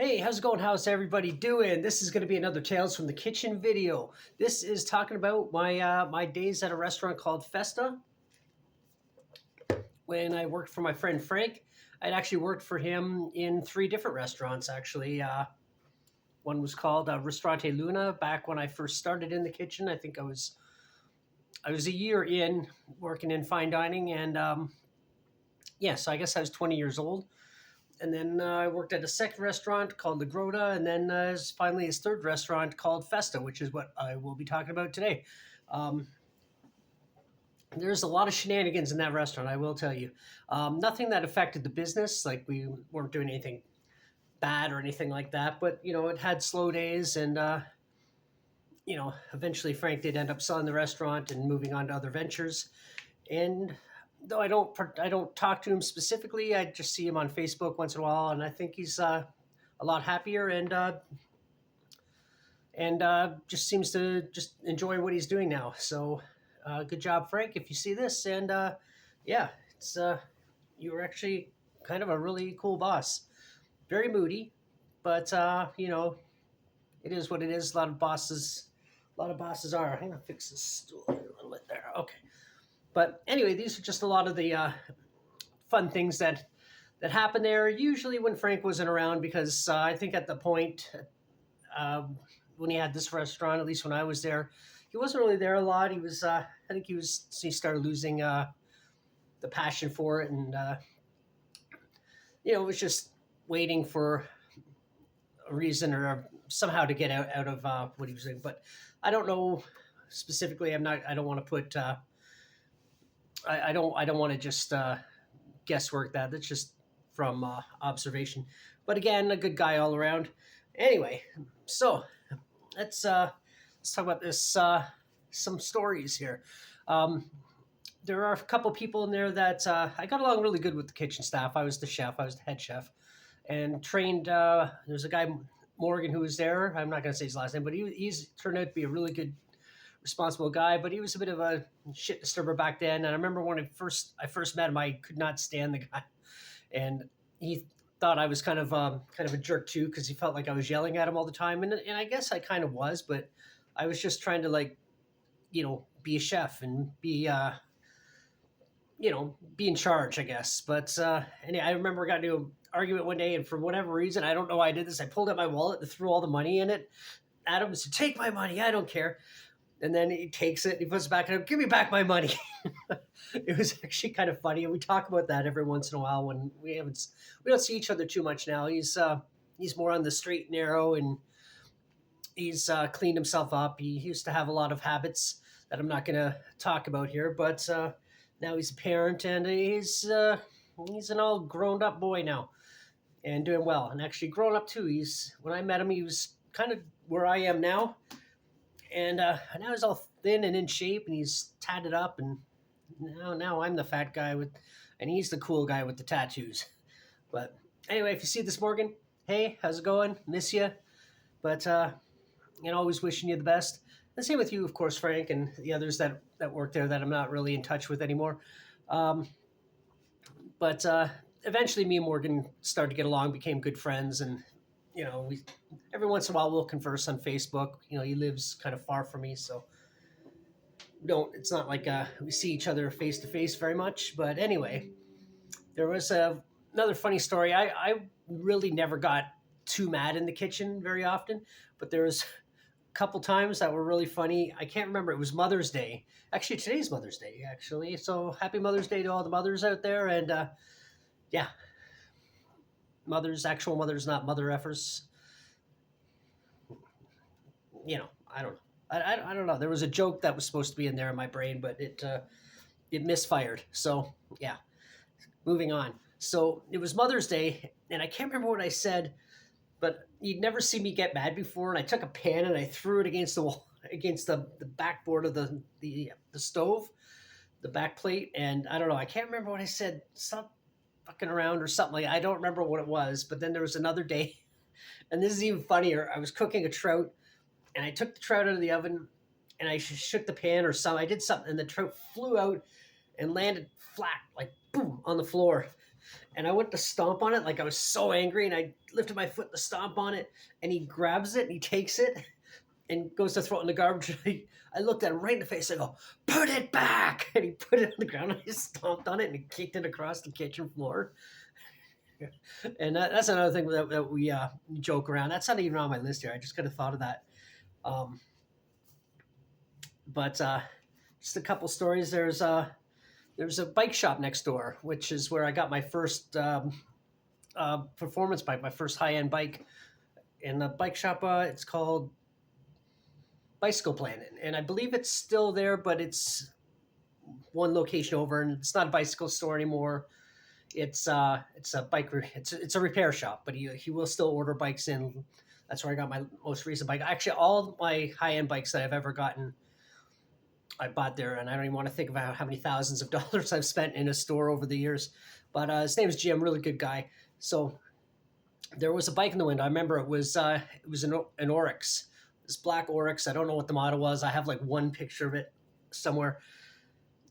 Hey, how's it going? How's everybody doing? This is going to be another Tales from the Kitchen video. This is talking about my days at a restaurant called Festa when I worked for my friend Frank. I'd actually worked for him in three different restaurants. Actually, one was called Ristorante Luna. Back when I first started in the kitchen, I think I was a year in working in fine dining, and yeah, so I guess I was 20 years old. And then I worked at a second restaurant called Aurora, and then finally his third restaurant called Festa, which is what I will be talking about today. Um, there's a lot of shenanigans in that restaurant, I will tell you. Nothing that affected the business, like we weren't doing anything bad or anything like that, but it had slow days, and eventually Frank did end up selling the restaurant and moving on to other ventures. And though I don't talk to him specifically, I just see him on Facebook once in a while, and I think he's a lot happier and just seems to just enjoy what he's doing now. So good job, Frank, if you see this. And yeah, it's you were actually kind of a really cool boss. Very moody, but it is what it is. A lot of bosses are. I'm gonna fix this stool here a little bit there. Okay. But anyway, these are just a lot of the fun things that happened there. Usually when Frank wasn't around, because I think at the point uh, when he had this restaurant, at least when I was there, he wasn't really there a lot. He was, I think he started losing the passion for it, and was just waiting for a reason or somehow to get out of what he was doing. But I don't know specifically. I don't want to put. I don't want to just guesswork that. That's just from observation. But again, a good guy all around. Anyway, so let's talk about this. Some stories here. Um, there are a couple people in there that I got along really good with the kitchen staff. I was the chef. I was the head chef, and trained. There's a guy Morgan who was there. I'm not going to say his last name, but he's turned out to be a really good, responsible guy. But he was a bit of a shit disturber back then. And I remember when I first met him, I could not stand the guy, and he thought I was kind of a jerk too, because he felt like I was yelling at him all the time, and I guess I kind of was, but I was just trying to, like, be a chef and be in charge, I guess. But anyway, I remember we got into an argument one day, and for whatever reason, I don't know why I did this. I pulled out my wallet and threw all the money in it at him and said, "Take my money, I don't care." And then he takes it and he puts it back and, "Give me back my money." It was actually kind of funny, and we talk about that every once in a while when we don't see each other too much now. He's more on the straight and narrow, and he's cleaned himself up. He used to have a lot of habits that I'm not going to talk about here, but now he's a parent, and he's an all grown up boy now and doing well, and actually grown up too. When I met him, he was kind of where I am now, and now he's all thin and in shape, and he's tatted up, and now I'm the fat guy and he's the cool guy with the tattoos. But anyway, if you see this, Morgan, hey, how's it going? Miss you, but always wishing you the best. And same with you, of course, Frank, and the others that work there that I'm not really in touch with anymore. Um, but eventually, me and Morgan started to get along, became good friends, and we every once in a while we'll converse on Facebook. He lives kind of far from me, so we don't. It's not like we see each other face to face very much. But anyway, there was another funny story. I really never got too mad in the kitchen very often, but there was a couple times that were really funny. I can't remember. It was Mother's Day. Actually, today's Mother's Day, actually. So happy Mother's Day to all the mothers out there. And yeah, actual mothers, not mother effers. I don't know. I don't know. There was a joke that was supposed to be in there in my brain, but it misfired. So yeah, moving on. So it was Mother's Day, and I can't remember what I said, but you'd never see me get mad before. And I took a pan and I threw it against the wall, against the backboard of the stove, the back plate. And I don't know. I can't remember what I said. Stop fucking around or something like. I don't remember what it was. But then there was another day, and this is even funnier. I was cooking a trout, and I took the trout out of the oven, and I shook the pan or something. I did something, and the trout flew out and landed flat, like boom, on the floor. and I went to stomp on it. Like I was so angry, and I lifted my foot to stomp on it, and he grabs it and he takes it and goes to throw it in the garbage. I looked at him right in the face. I go, "Put it back!" And he put it on the ground. I just stomped on it and he kicked it across the kitchen floor. And that's another thing that we joke around. That's not even on my list here. I just could have thought of that. Um, but just a couple stories. There's a bike shop next door, which is where I got my first performance bike, my first high end bike. And the bike shop, it's called Bicycle Planet, and I believe it's still there, but it's one location over, and it's not a bicycle store anymore. It's a bike. It's a repair shop, but he will still order bikes in. That's where I got my most recent bike. Actually, all my high end bikes that I've ever gotten, I bought there, and I don't even want to think about how many thousands of dollars I've spent in a store over the years. But his name's Jim, really good guy. So there was a bike in the window. I remember it was an Oryx, this black Oryx. I don't know what the model was. I have like one picture of it somewhere,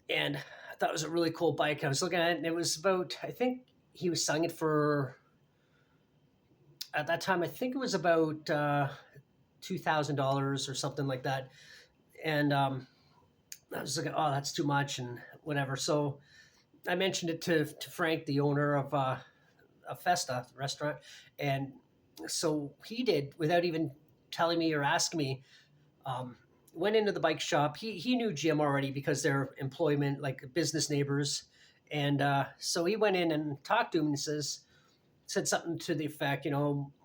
and I thought it was a really cool bike. I was looking at it, and it was about, I think he was selling it for, at that time, I think it was about $2,000 or something like that. And I was looking, oh, that's too much and whatever. So I mentioned it to Frank, the owner of a Festa restaurant. And so he did, without even telling me or asking me, went into the bike shop. He knew Jim already because they're employment, like business neighbors. And so he went in and talked to him and said something to the effect,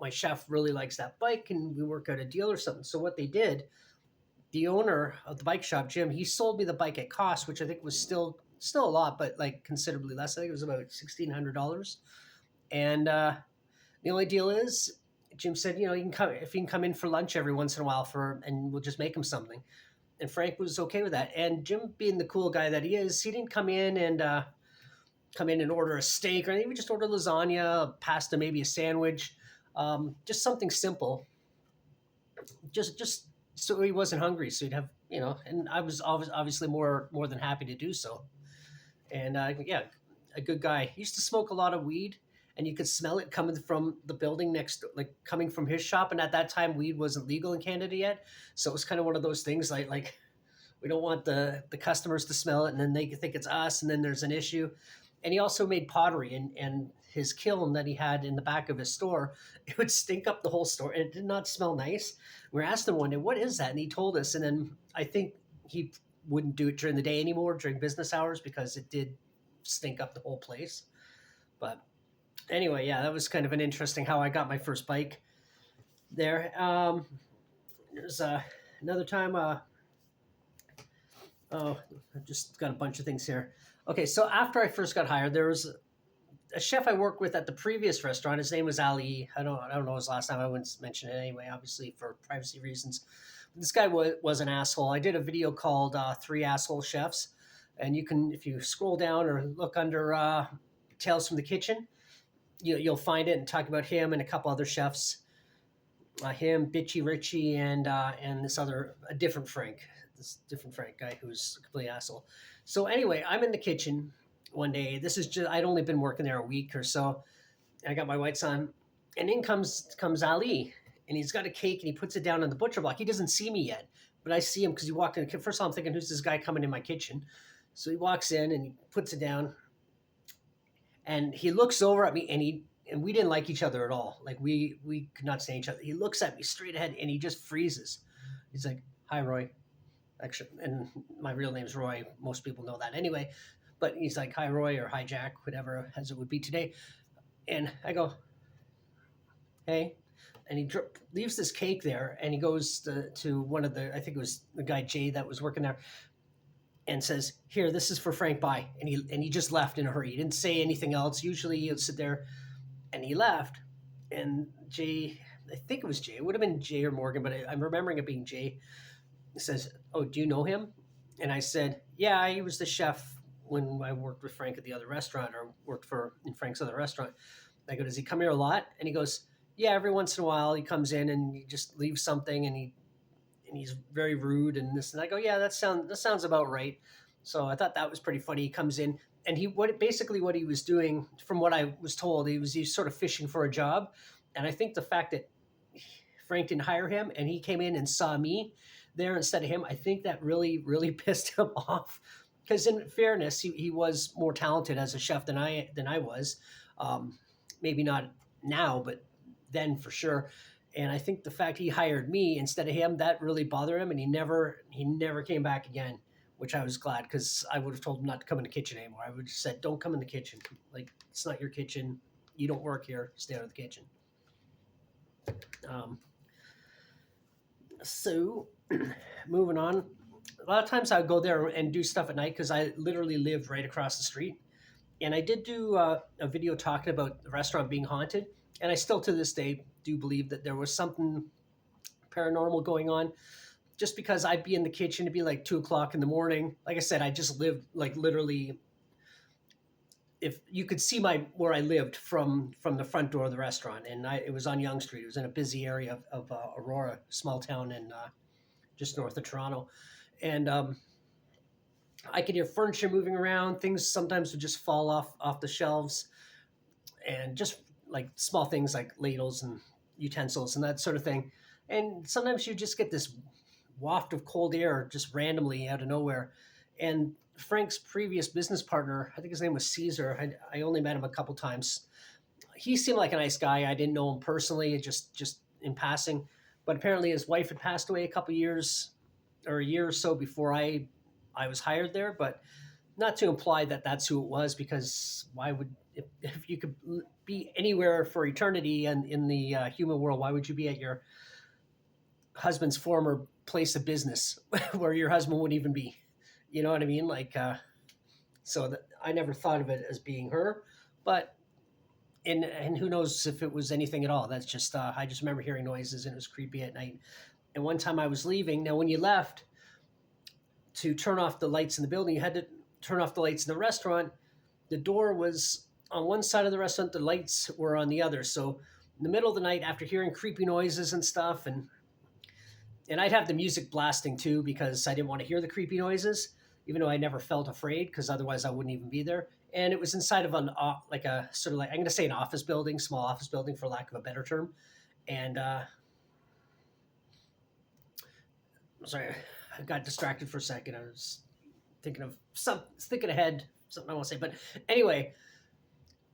my chef really likes that bike and we work out a deal or something. So what they did, the owner of the bike shop, Jim, he sold me the bike at cost, which I think was still a lot, but like considerably less. I think it was about $1,600. And the only deal is, Jim said, you can come if you can come in for lunch every once in a while and we'll just make him something. And Frank was okay with that. And Jim, being the cool guy that he is, he didn't come in and order a steak or anything. We just ordered lasagna, pasta, maybe a sandwich, just something simple. Just so he wasn't hungry. So he'd have, and I was obviously more than happy to do so. And yeah, a good guy. He used to smoke a lot of weed, and you could smell it coming from the building next, like coming from his shop. And at that time, weed wasn't legal in Canada yet, so it was kind of one of those things like we don't want the customers to smell it, and then they think it's us, and then there's an issue. And he also made pottery, and his kiln that he had in the back of his store, it would stink up the whole store, and it did not smell nice. We asked him one day, "What is that?" And he told us, and then I think he wouldn't do it during the day anymore, during business hours, because it did stink up the whole place. But anyway, yeah, that was kind of an interesting how I got my first bike there. There's another time. Oh, I've just got a bunch of things here. Okay, so after I first got hired, there was a chef I worked with at the previous restaurant. His name was Ali. I don't know his last name. I wouldn't mention it anyway, obviously for privacy reasons. This guy was an asshole. I did a video called Three Asshole Chefs, and you can, if you scroll down or look under Tales from the Kitchen, you'll find it and talk about him and a couple other chefs. Him, Bitchy Richie, and this other, a different Frank, this different Frank guy who's a complete asshole. So anyway, I'm in the kitchen one day. This is just, I'd only been working there a week or so. I got my whites on, and in comes Ali, and he's got a cake, and he puts it down on the butcher block. He doesn't see me yet, but I see him because he walked in. First of all, I'm thinking, who's this guy coming in my kitchen? So he walks in and he puts it down, and he looks over at me, and we didn't like each other at all. Like we could not stand each other. He looks at me straight ahead, and he just freezes. He's like, "Hi, Roy." Actually, and my real name's Roy. Most people know that anyway. But he's like, "Hi, Roy," or "Hi, Jack," whatever as it would be today. And I go, "Hey." And he leaves this cake there, and he goes to one of I think it was the guy Jay that was working there, and says, "Here, this is for Frank. Bye." And he just left in a hurry. He didn't say anything else. Usually he'd sit there, and he left. And Jay, I think it was Jay. It would have been Jay or Morgan, but I'm remembering it being Jay. He says, "Oh, do you know him?" And I said, "Yeah, he was the chef when I worked with Frank at the other restaurant, or worked in Frank's other restaurant." I go, "Does he come here a lot?" And he goes, "Yeah, every once in a while he comes in and he just leaves something, and he's very rude and this." And I go, "Yeah, that sounds about right." So I thought that was pretty funny. He comes in, and what he was doing, from what I was told, he's sort of fishing for a job, and I think the fact that Frank didn't hire him and he came in and saw me there instead of him, I think that really pissed him off. Because in fairness, he was more talented as a chef than I was. Um, Maybe not now, but then for sure. And I think the fact he hired me instead of him, that really bothered him, and he never came back again. Which I was glad, because I would have told him not to come in the kitchen anymore. I would have said, "Don't come in the kitchen. Like, it's not your kitchen. You don't work here. Stay out of the kitchen." Um, so, moving on. A lot of times I would go there and do stuff at night because I literally lived right across the street. And I did do a video talking about the restaurant being haunted. And I still to this day do believe that there was something paranormal going on. Just because I'd be in the kitchen, it'd be like 2 o'clock in the morning. Like I said, I just lived like literally, if you could see where I lived from the front door of the restaurant, and it was on Yonge Street. It was in a busy area of Aurora, small town in just north of Toronto, and I could hear furniture moving around. Things sometimes would just fall off the shelves, and just like small things like ladles and utensils and that sort of thing. And sometimes you just get this waft of cold air just randomly out of nowhere. And Frank's previous business partner, I think his name was Caesar. I only met him a couple times. He seemed like a nice guy. I didn't know him personally, just in passing. But apparently his wife had passed away a year or so before I was hired there. But not to imply that that's who it was, because why would, if you could be anywhere for eternity and in the human world, why would you be at your husband's former place of business where your husband wouldn't even be? You know what I mean? Like, so that I never thought of it as being her, but and who knows if it was anything at all. That's just I just remember hearing noises and it was creepy at night. And one time I was leaving. Now, when you left to turn off the lights in the building, you had to turn off the lights in the restaurant. The door was on one side of the restaurant, the lights were on the other. So in the middle of the night, after hearing creepy noises and stuff, and I'd have the music blasting too because I didn't want to hear the creepy noises, even though I never felt afraid, because otherwise I wouldn't even be there. And it was inside of like a sort of like, I'm going to say an office building, small office building for lack of a better term. And sorry, I got distracted for a second. I was thinking ahead, something I want to say. But anyway,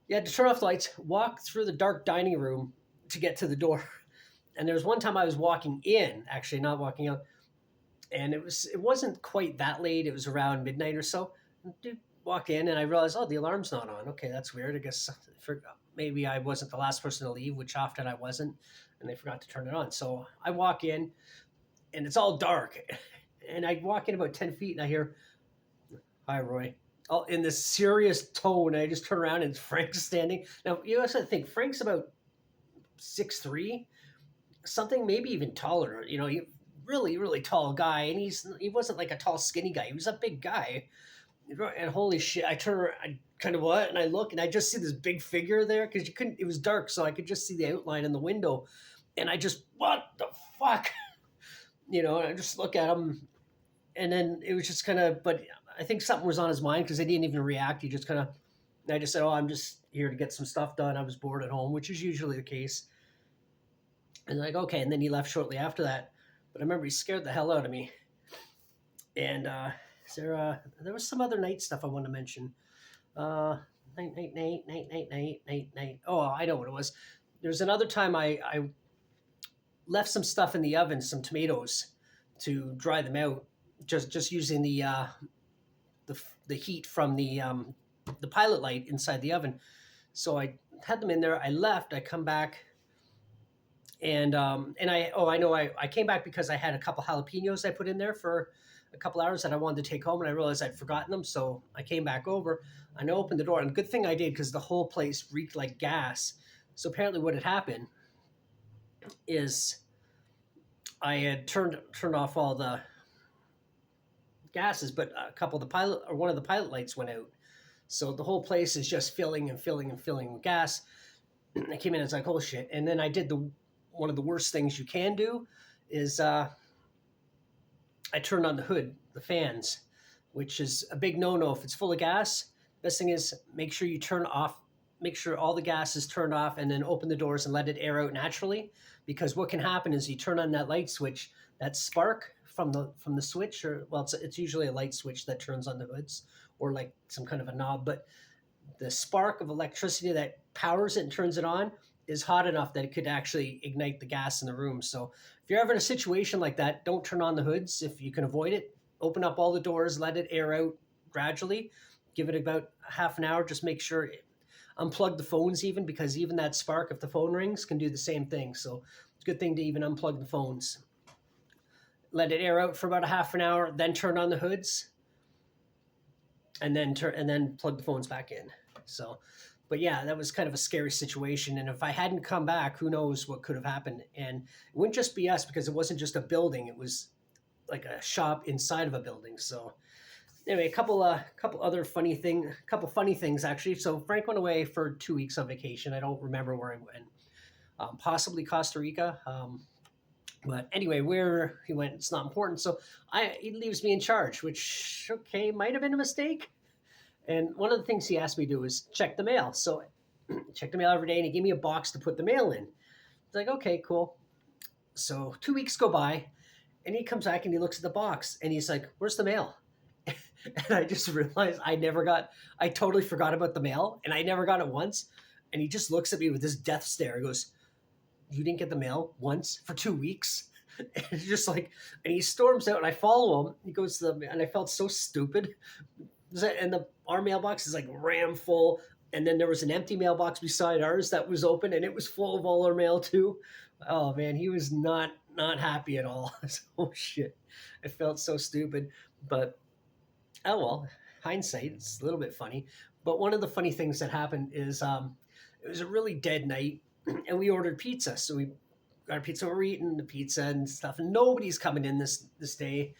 you had to turn off the lights, walk through the dark dining room to get to the door. And there was one time I was walking in, actually not walking out, and it wasn't quite that late. It was around midnight or so. Dude, walk in and I realized, oh, the alarm's not on. Okay, that's weird. I guess maybe I wasn't the last person to leave, which often I wasn't, and they forgot to turn it on. So I walk in, and it's all dark, and I walk in about 10 feet, and I hear, "Hi, Roy." All in this serious tone. And I just turn around, and Frank's standing. Now you also think Frank's about 6'3", something maybe even taller. You know, really tall guy, and he wasn't like a tall skinny guy. He was a big guy. And holy shit, I kind of what, and I look, and I just see this big figure there, because you couldn't. It was dark, so I could just see the outline in the window, and I just, what the fuck, you know? And I just look at him, and then it was just kind of. But I think something was on his mind, because he didn't even react. He just kind of. And I just said, "Oh, I'm just here to get some stuff done. I was bored at home," which is usually the case. And like, okay, and then he left shortly after that. But I remember he scared the hell out of me. And there was some other night stuff I want to mention. Night. Oh, I know what it was. There's another time I left some stuff in the oven, some tomatoes, to dry them out, just using the heat from the pilot light inside the oven. So I had them in there. I left. I come back. And I came back because I had a couple jalapenos I put in there for a couple hours that I wanted to take home, and I realized I'd forgotten them. So I came back over and I opened the door, and good thing I did, because the whole place reeked like gas. So apparently what had happened is I had turned off all the gases, but one of the pilot lights went out. So the whole place is just filling with gas. I came in and was like, oh shit. And then I did one of the worst things you can do is I turned on the hood, the fans, which is a big no-no. If it's full of gas, Best thing is make sure you turn off, make sure all the gas is turned off, and then open the doors and let it air out naturally. Because what can happen is you turn on that light switch, that spark from the switch, or well, it's usually a light switch that turns on the hoods, or like some kind of a knob. But the spark of electricity that powers it and turns it on is hot enough that it could actually ignite the gas in the room. So if you're ever in a situation like that, don't turn on the hoods if you can avoid it. Open up all the doors, let it air out gradually. Give it about half an hour. Just make sure unplug the phones even, because even that spark, if the phone rings, can do the same thing. So it's a good thing to even unplug the phones. Let it air out for about a half an hour, then turn on the hoods, and then plug the phones back in. So, but yeah, that was kind of a scary situation. And if I hadn't come back, who knows what could have happened. And it wouldn't just be us, because it wasn't just a building; it was like a shop inside of a building. So anyway, a couple funny things actually. So Frank went away for 2 weeks on vacation. I don't remember where he went. Possibly Costa Rica. But anyway, where he went, it's not important. So he leaves me in charge, which, okay, might have been a mistake. And one of the things he asked me to do was check the mail. So I checked the mail every day, and he gave me a box to put the mail in. It's like, okay, cool. So 2 weeks go by, and he comes back and he looks at the box, and he's like, "Where's the mail?" And I just realized I totally forgot about the mail, and I never got it once. And he just looks at me with this death stare. He goes, "You didn't get the mail once for 2 weeks?" And it's just like, and he storms out, and I follow him. He goes to and I felt so stupid. And our mailbox is like ram full. And then there was an empty mailbox beside ours that was open, and it was full of all our mail too. Oh man, he was not happy at all. Oh shit. I felt so stupid. But oh well, hindsight, it's a little bit funny. But one of the funny things that happened is it was a really dead night, and we ordered pizza. So we got our pizza, we're eating the pizza and stuff, and nobody's coming in this day.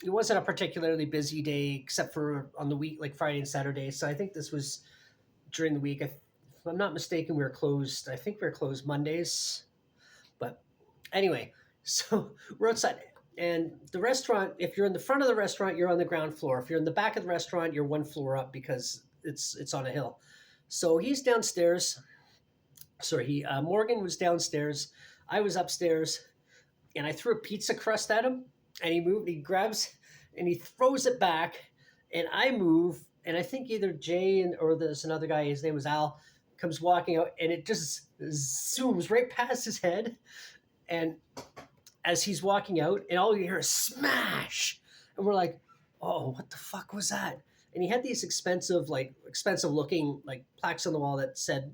It wasn't a particularly busy day, except for on the week, like Friday and Saturday. So I think this was during the week. If I'm not mistaken, we were closed. I think we were closed Mondays. But anyway, so we're outside. And the restaurant, if you're in the front of the restaurant, you're on the ground floor. If you're in the back of the restaurant, you're one floor up, because it's on a hill. So he's downstairs. Sorry, Morgan was downstairs. I was upstairs, and I threw a pizza crust at him, and he grabs, and he throws it back, and I move, and I think either Jay or there's another guy, his name was Al, comes walking out, and it just zooms right past his head, and as he's walking out, and all you hear is smash, and we're like, "Oh, what the fuck was that?" And he had these expensive looking like plaques on the wall that said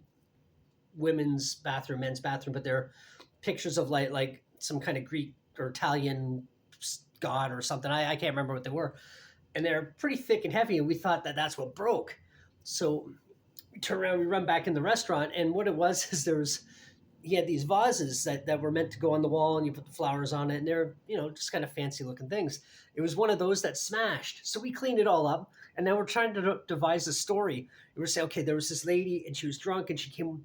women's bathroom, men's bathroom, but they're pictures of like some kind of Greek or Italian god or something. I can't remember what they were, and they're pretty thick and heavy, and we thought that that's what broke. So we turn around, we run back in the restaurant, and what it was is he had these vases that were meant to go on the wall, and you put the flowers on it, and they're just kind of fancy looking things. It was one of those that smashed, so we cleaned it all up, and now we're trying to devise a story. We were saying, okay, there was this lady, and she was drunk, and she came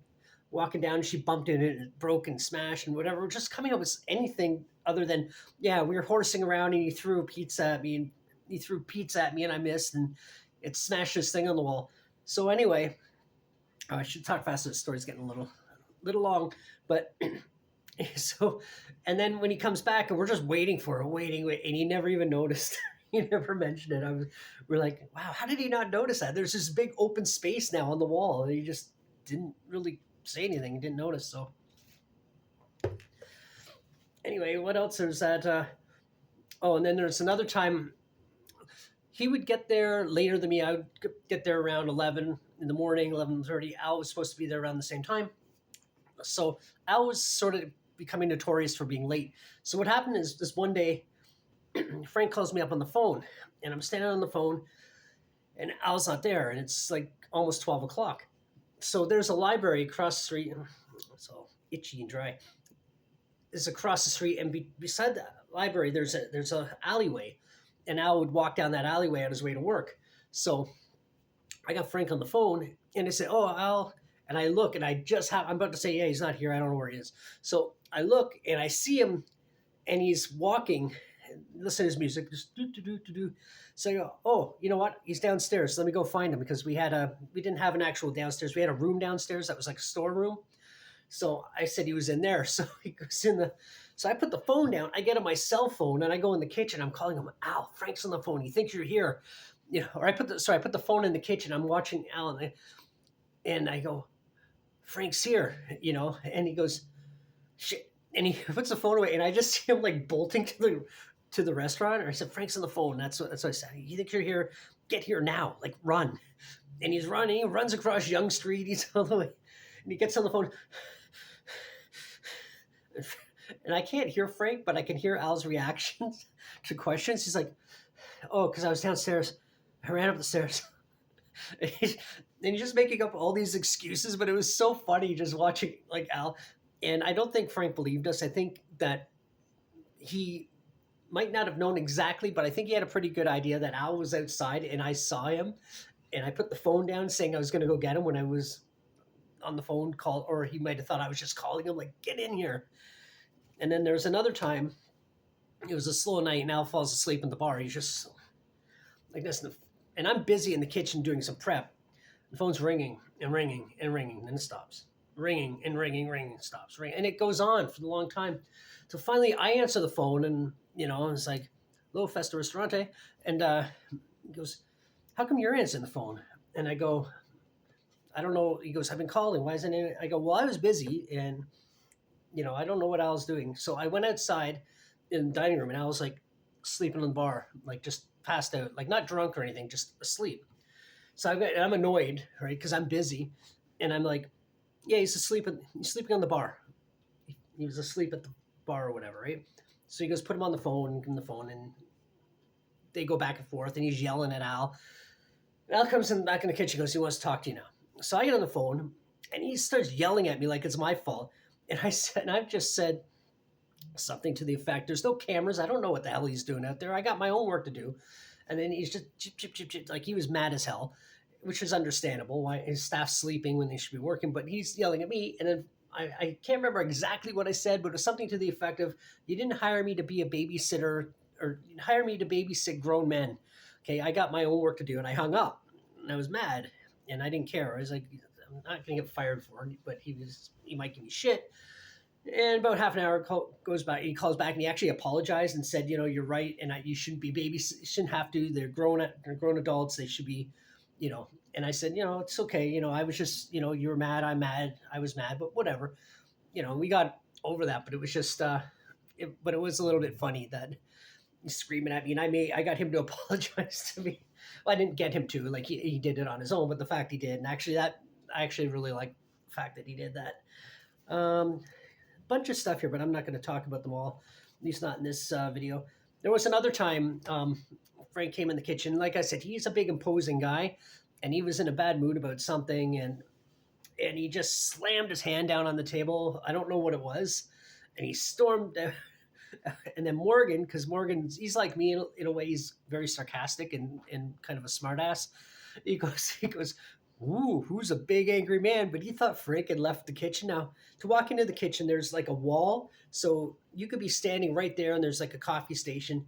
walking down, and she bumped into it, and it broke and smashed and whatever. We're just coming up with anything other than, yeah, we were horsing around, and he threw pizza at me, and I missed, and it smashed this thing on the wall. So anyway, I should talk faster. The story's getting a little long, but so, and then when he comes back, and we're just waiting, and he never even noticed. He never mentioned it. We're like, wow, how did he not notice that? There's this big open space now on the wall, and he just didn't really say anything. He didn't notice. So anyway, what else is that? And then there's another time he would get there later than me. I would get there around 11 in the morning, 11:30. Al was supposed to be there around the same time. So Al was sort of becoming notorious for being late. So what happened is this one day, Frank calls me up on the phone, and I'm standing on the phone, and Al's not there, and it's like almost 12 o'clock. So there's a library across the street. It's all itchy and dry. It's across the street, and beside the library, there's a alleyway, and Al would walk down that alleyway on his way to work. So I got Frank on the phone, and I said, "Oh, Al," and I look, and I'm about to say, "Yeah, he's not here. I don't know where he is." So I look, and I see him, and he's walking listen to his music, just do do do do do. So I go, oh, you know what? He's downstairs. Let me go find him because we didn't have an actual downstairs. We had a room downstairs that was like a storeroom. So I said he was in there. So he goes in the. So I put the phone down. I get on my cell phone and I go in the kitchen. I'm calling him. Al, Frank's on the phone. He thinks you're here. Or I put the phone in the kitchen. I'm watching Al and I go, Frank's here. And he goes, shit. And he puts the phone away, and I just see him like bolting to the restaurant. Or I said, Frank's on the phone. That's what I said. You think you're here? Get here now. Like run. And he's running. He runs across Young Street. He's all the way, and he gets on the phone. And I can't hear Frank, but I can hear Al's reactions to questions. He's like, "Oh, because I was downstairs. I ran up the stairs." And he's just making up all these excuses, but it was so funny just watching like Al. And I don't think Frank believed us. I think that he might not have known exactly, but I think he had a pretty good idea that Al was outside and I saw him. And I put the phone down saying I was going to go get him when I was on the phone call, or he might have thought I was just calling him, like, get in here. And then there's another time, it was a slow night and Al falls asleep in the bar. He's just like this. And I'm busy in the kitchen doing some prep. The phone's ringing and ringing and ringing, and then it stops. Ringing and ringing, ringing, stops, ringing. And it goes on for a long time. So finally I answer the phone and, it's like, hello, Festa Ristorante. And he goes, how come you're answering the phone? And I go, I don't know. He goes, I've been calling. Why isn't it? I go, well, I was busy and, I don't know what Al's doing. So I went outside in the dining room and I was like sleeping on the bar, like just passed out, like not drunk or anything, just asleep. So I'm annoyed, right? Because I'm busy. And I'm like, yeah, he's sleeping on the bar. He was asleep at the bar or whatever, right? So he goes, put him on the phone, and they go back and forth, and he's yelling at Al. And Al comes in back in the kitchen, goes, he wants to talk to you now. So I get on the phone, and he starts yelling at me like it's my fault. And I've just said something to the effect, there's no cameras. I don't know what the hell he's doing out there. I got my own work to do. And then he's just chip, chip, chip, chip, like he was mad as hell, which is understandable. Why his staff's sleeping when they should be working, but he's yelling at me. And then I can't remember exactly what I said, but it was something to the effect of, you didn't hire me to be a babysitter or hire me to babysit grown men. Okay, I got my own work to do. And I hung up and I was mad and I didn't care. I was like, I'm not going to get fired for it, but he might give me shit. And about half an hour goes by. He calls back and he actually apologized and said, you're right. And you shouldn't be babies. You shouldn't have to. They're grown adults. They should be, and I said, it's okay. I was just, you were mad. I'm mad. I was mad, but whatever. We got over that, but it was just, but it was a little bit funny that he's screaming at me and I got him to apologize to me. Well, I didn't get him to, like he did it on his own, but the fact he did, and actually I actually really like the fact that he did that. Bunch of stuff here, but I'm not going to talk about them all, at least not in this video. There was another time Frank came in the kitchen. Like I said, he's a big imposing guy, and he was in a bad mood about something, and he just slammed his hand down on the table. I don't know what it was, and he stormed out. And then Morgan, because he's like me in a way, he's very sarcastic and kind of a smartass. He goes, ooh, who's a big angry man? But he thought Frank had left the kitchen. Now, to walk into the kitchen, there's like a wall. So you could be standing right there and there's like a coffee station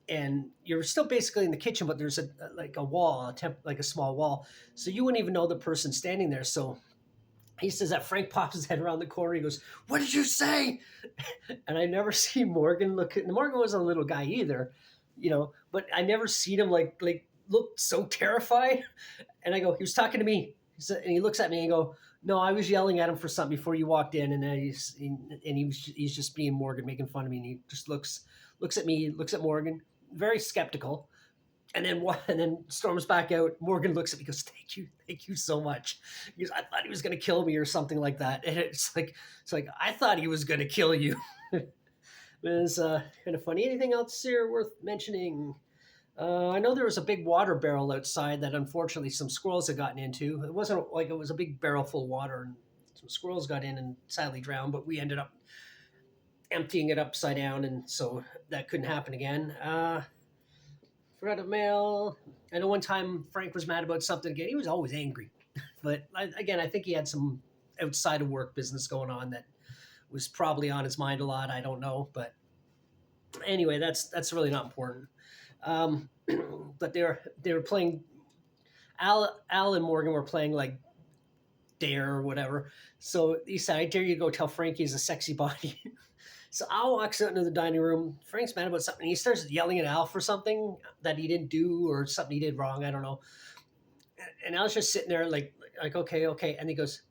and you're still basically in the kitchen, but there's like a wall, like a small wall. So you wouldn't even know the person standing there. So he says that Frank pops his head around the corner. He goes, what did you say? And I never see Morgan Morgan wasn't a little guy either, but I never seen him like look so terrified. And I go, he was talking to me. And he looks at me and go, no, I was yelling at him for something before you walked in. And then he's just being Morgan, making fun of me. And he just looks at me, looks at Morgan, very skeptical. And then storms back out. Morgan looks at me, goes, thank you so much. He goes, I thought he was going to kill me or something like that. And it's like I thought he was going to kill you. It was kind of funny. Anything else here worth mentioning? I know there was a big water barrel outside that unfortunately some squirrels had gotten into. It wasn't like it was a big barrel full of water and some squirrels got in and sadly drowned, but we ended up emptying it upside down, and so that couldn't happen again. Threat of mail. I know one time Frank was mad about something again. He was always angry. But I think he had some outside of work business going on that was probably on his mind a lot. I don't know, but Anyway, that's really not important. Um, but they were playing. Al and Morgan were playing like Dare or whatever. So he said, "I dare you to go tell Frankie he's a sexy body." So Al walks out into the dining room. Frank's mad about something. He starts yelling at Al for something that he didn't do or something he did wrong. I don't know. And Al's just sitting there like okay, okay. And he goes,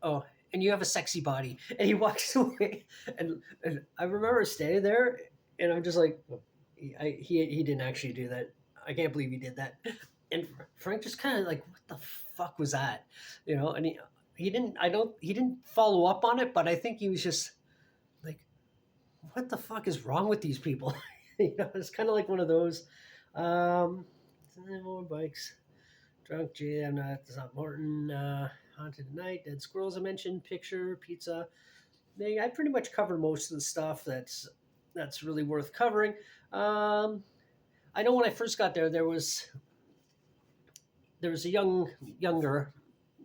"Oh, and you have a sexy body." And he walks away. And I remember standing there, and I'm just like, he didn't actually do that. I can't believe he did that. And Frank just kind of like, what the fuck was that, And he didn't. I don't. He didn't follow up on it, but I think he was just like, what the fuck is wrong with these people? It's kind of like one of those. Um, more bikes. Drunk Jam, it's not Morton. Haunted Night, Dead Squirrels. I mentioned picture, pizza. I pretty much covered most of the stuff that's really worth covering. Um, I know when I first got there, there was a younger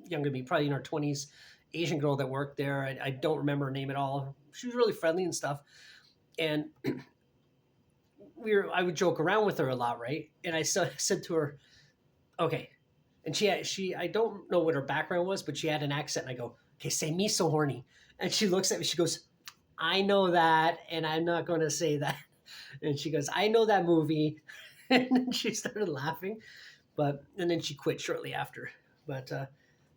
than me, probably in her 20s, Asian girl that worked there. I don't remember her name at all. She was really friendly and stuff, and I would joke around with her a lot, right? And I said to her, okay. And I don't know what her background was, but she had an accent. And I go, okay, say me so horny. And she looks at me, she goes, I know that, and I'm not going to say that. And she goes, I know that movie. And then she started laughing, and then she quit shortly after. But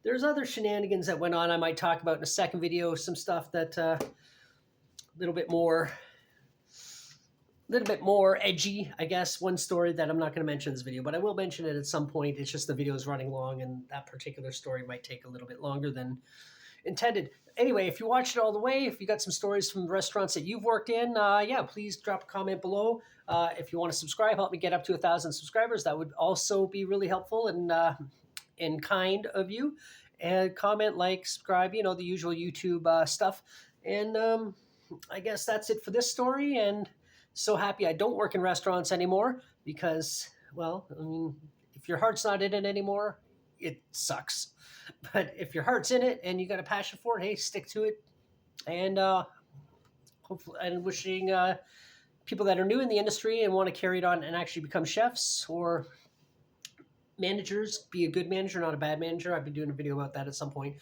there's other shenanigans that went on. I might talk about in a second video, some stuff that a little bit more edgy, I guess. One story that I'm not going to mention in this video, but I will mention it at some point. It's just the video is running long, and that particular story might take a little bit longer than intended. Anyway, if you watched it all the way, if you got some stories from restaurants that you've worked in, yeah, please drop a comment below. If you want to subscribe, help me get up to 1,000 subscribers. That would also be really helpful and kind of you. And comment, like, subscribe, the usual YouTube stuff. And I guess that's it for this story. And so happy I don't work in restaurants anymore because, well, I mean, if your heart's not in it anymore, it sucks. But if your heart's in it and you got a passion for it, hey, stick to it. And hopefully, and wishing people that are new in the industry and want to carry it on and actually become chefs or managers, be a good manager, not a bad manager. I've been doing a video about that at some point.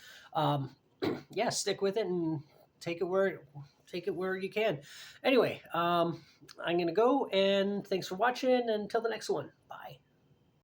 Yeah, stick with it and take it where you can. Anyway, I'm gonna go, and thanks for watching. Until the next one, bye.